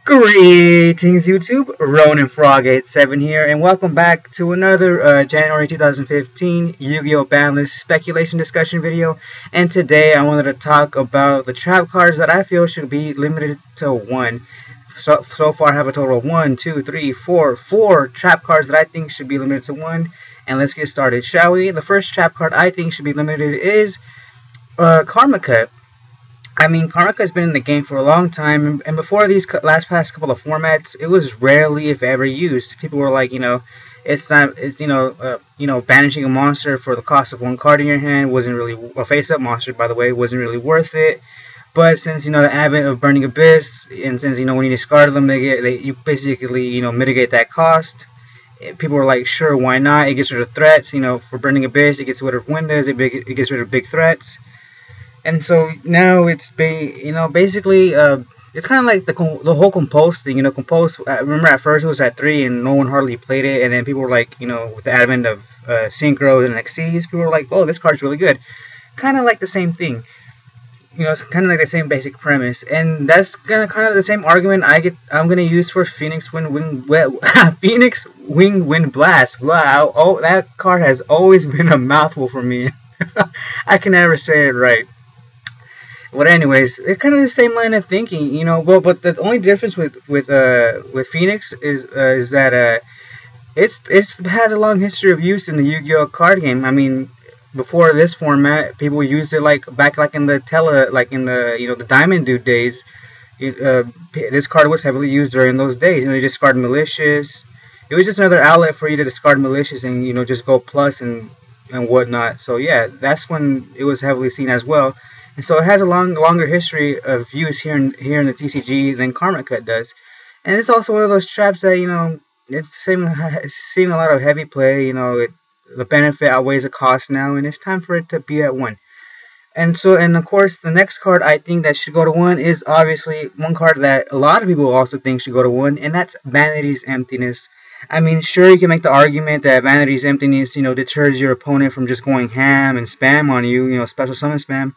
Greetings YouTube, Ronin Frog87 here, and welcome back to another January 2015 Yu-Gi-Oh! Banlist speculation discussion video. And today I wanted to talk about the trap cards that I feel should be limited to one. So far I have a total of 4 trap cards that I think should be limited to one. And let's get started, shall we? The first trap card I think should be limited is Karma Cut. I mean, Karma has been in the game for a long time, and before these past couple of formats, it was rarely, if ever, used. People were like, banishing a monster for the cost of one card in your hand wasn't really a face-up monster, by the way, wasn't really worth it. But since the advent of Burning Abyss, and since when you discard them, you basically mitigate that cost. People were like, sure, why not? It gets rid of threats. For Burning Abyss, it gets rid of windows, it gets rid of big threats. And so now it's basically it's kind of like the whole Compose thing. Compose. I remember at first it was at 3 and no one hardly played it, and then people were like, with the advent of Synchro and XCs, people were like, oh, this card's really good. Kind of like the same thing. It's kind of like the same basic premise, and that's kind of the same argument I'm gonna use for Phoenix Wing Phoenix Wing Blast. Wow, oh, that card has always been a mouthful for me. I can never say it right. But anyways, it's kind of the same line of thinking, but the only difference with Phoenix is that it has a long history of use in the Yu-Gi-Oh card game. I mean, before this format, people used it back in the the Diamond Dude days. This card was heavily used during those days. You discard malicious. It was just another outlet for you to discard malicious and just go plus and whatnot. So yeah, that's when it was heavily seen as well. And so it has a longer history of use here in the TCG than Karma Cut does. And it's also one of those traps that, it's seeing a lot of heavy play. The benefit outweighs the cost now, and it's time for it to be at 1. And of course, the next card I think that should go to 1 is obviously one card that a lot of people also think should go to 1, and that's Vanity's Emptiness. I mean, sure, you can make the argument that Vanity's Emptiness, deters your opponent from just going ham and spam on you, special summon spam.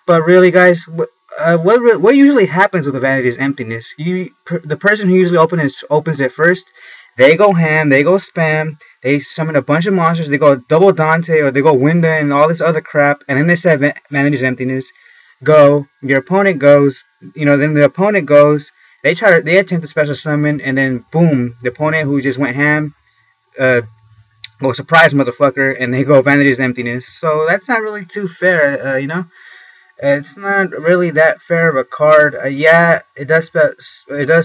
But really, guys, what usually happens with the Vanity's Emptiness? The person who usually opens it first, they go ham, they go spam, they summon a bunch of monsters, they go double Dante or they go Winda and all this other crap, and then they say Vanity's Emptiness, go, your opponent goes, then the opponent goes. They attempt to special summon, and then boom, the opponent who just went ham, go surprise motherfucker, and they go Vanity's Emptiness. So that's not really too fair, It's not really that fair of a card. Yeah, it does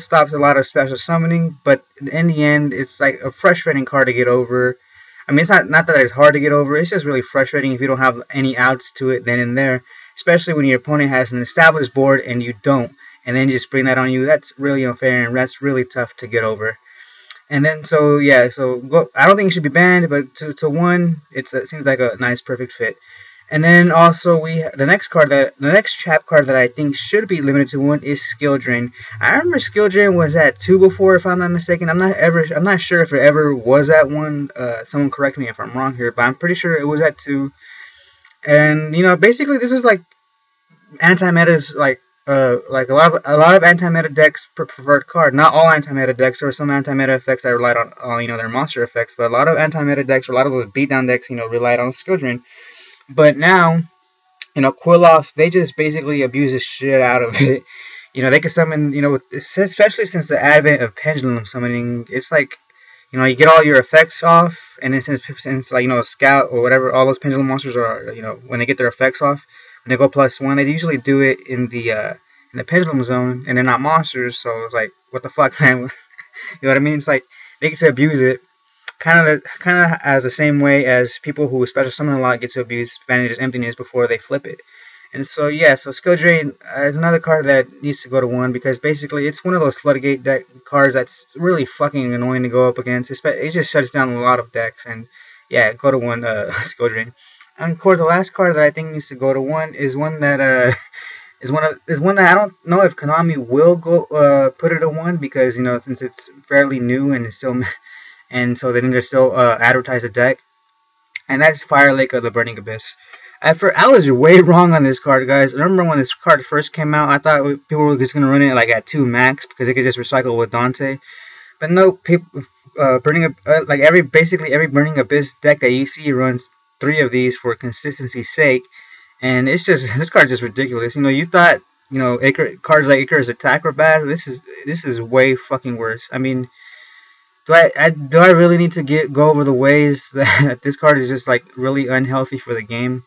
stop a lot of special summoning, but in the end, it's like a frustrating card to get over. I mean, it's not that it's hard to get over. It's just really frustrating if you don't have any outs to it then and there, especially when your opponent has an established board and you don't. And then just bring that on you. That's really unfair, and that's really tough to get over. And then, I don't think it should be banned, but to 1, it seems like a nice, perfect fit. And then also the next trap card that I think should be limited to 1 is Skill Drain. I remember Skill Drain was at 2 before, if I'm not mistaken. I'm not sure if it ever was at 1. Someone correct me if I'm wrong here, but I'm pretty sure it was at 2. And basically this is like anti-meta's like a lot of anti-meta decks preferred card. Not all anti-meta decks. There are some anti-meta effects that relied on their monster effects, but a lot of anti-meta decks, or a lot of those beatdown decks, relied on Skill Drain. But now, Quilloff, they just basically abuse the shit out of it. They can summon, especially since the advent of pendulum summoning. It's like, you get all your effects off, and then since Scout or whatever, all those pendulum monsters are, when they get their effects off, when they go +1, they usually do it in the pendulum zone, and they're not monsters, so it's like, what the fuck, man? You know what I mean? It's like, they get to abuse it, kind of as the same way as people who special summon a lot get to abuse Vanity's Emptiness before they flip it. And so, yeah, so Skill Drain is another card that needs to go to 1, because basically it's one of those floodgate deck cards that's really fucking annoying to go up against. It just shuts down a lot of decks, and yeah, go to 1, Skill Drain. And of course, the last card that I think needs to go to 1 is one that is one that I don't know if Konami will go put it at 1, because since it's fairly new and it's still and so then they're still advertise the deck, and that's Fire Lake of the Burning Abyss. I was way wrong on this card, guys. I remember when this card first came out, I thought people were just gonna run it like at 2 max because they could just recycle with Dante. But no, people like basically every Burning Abyss deck that you see runs 3 of these for consistency's sake, and it's just this card's just ridiculous. You know, you thought cards like Icarus Attack were bad. This is way fucking worse. I mean, do I really need to go over the ways that this card is just like really unhealthy for the game?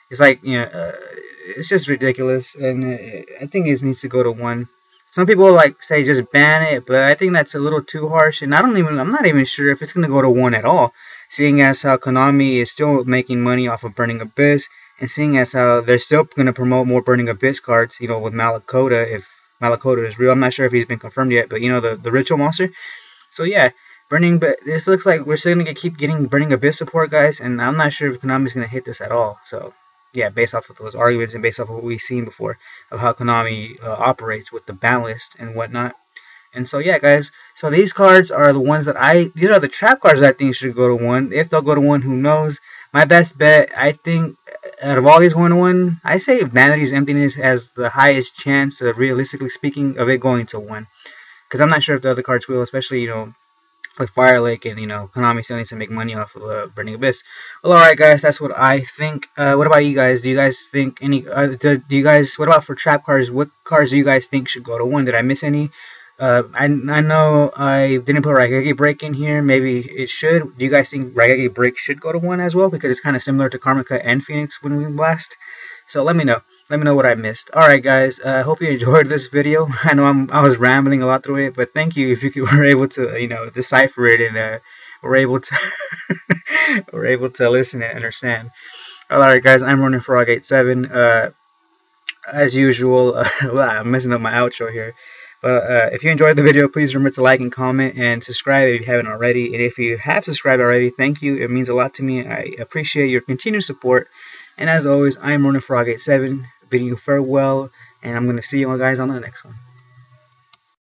It's like it's just ridiculous, and I think it needs to go to 1. Some people like say just ban it, but I think that's a little too harsh, and I'm not even sure if it's gonna go to 1 at all, seeing as how Konami is still making money off of Burning Abyss, and seeing as how they're still gonna promote more Burning Abyss cards, with Malakota, if Malakota is real. I'm not sure if he's been confirmed yet, but the ritual monster. So yeah, this looks like we're still gonna keep getting Burning Abyss support, guys, and I'm not sure if Konami's gonna hit this at all. So yeah, based off of those arguments and based off of what we've seen before of how Konami operates with the ban list and whatnot. And so yeah, guys, so these cards are the ones that these are the trap cards that I think should go to 1. If they'll go to 1, who knows? My best bet, I think, out of all these going to 1, I say Vanity's Emptiness has the highest chance of, realistically speaking, of it going to 1. Because I'm not sure if the other cards will, especially, with Fire Lake, and Konami still needs to make money off of Burning Abyss. Well, alright guys, that's what I think. What about you guys? Do you guys think what about for trap cards? What cards do you guys think should go to 1? Did I miss any? I know I didn't put Raigeki Break in here. Maybe it should. Do you guys think Raigeki Break should go to 1 as well? Because it's kind of similar to Karmika and Phoenix Wind Blast. So let me know. Let me know what I missed. Alright guys, I hope you enjoyed this video. I know I was rambling a lot through it, but thank you if you were able to, decipher it and were able to listen and understand. Alright guys, I'm running Frog 87. As usual, I'm messing up my outro here. But if you enjoyed the video, please remember to like and comment and subscribe if you haven't already. And if you have subscribed already, thank you. It means a lot to me. I appreciate your continued support. And as always, I am Running Frog 87, bidding you farewell, and I'm going to see you all guys on the next one.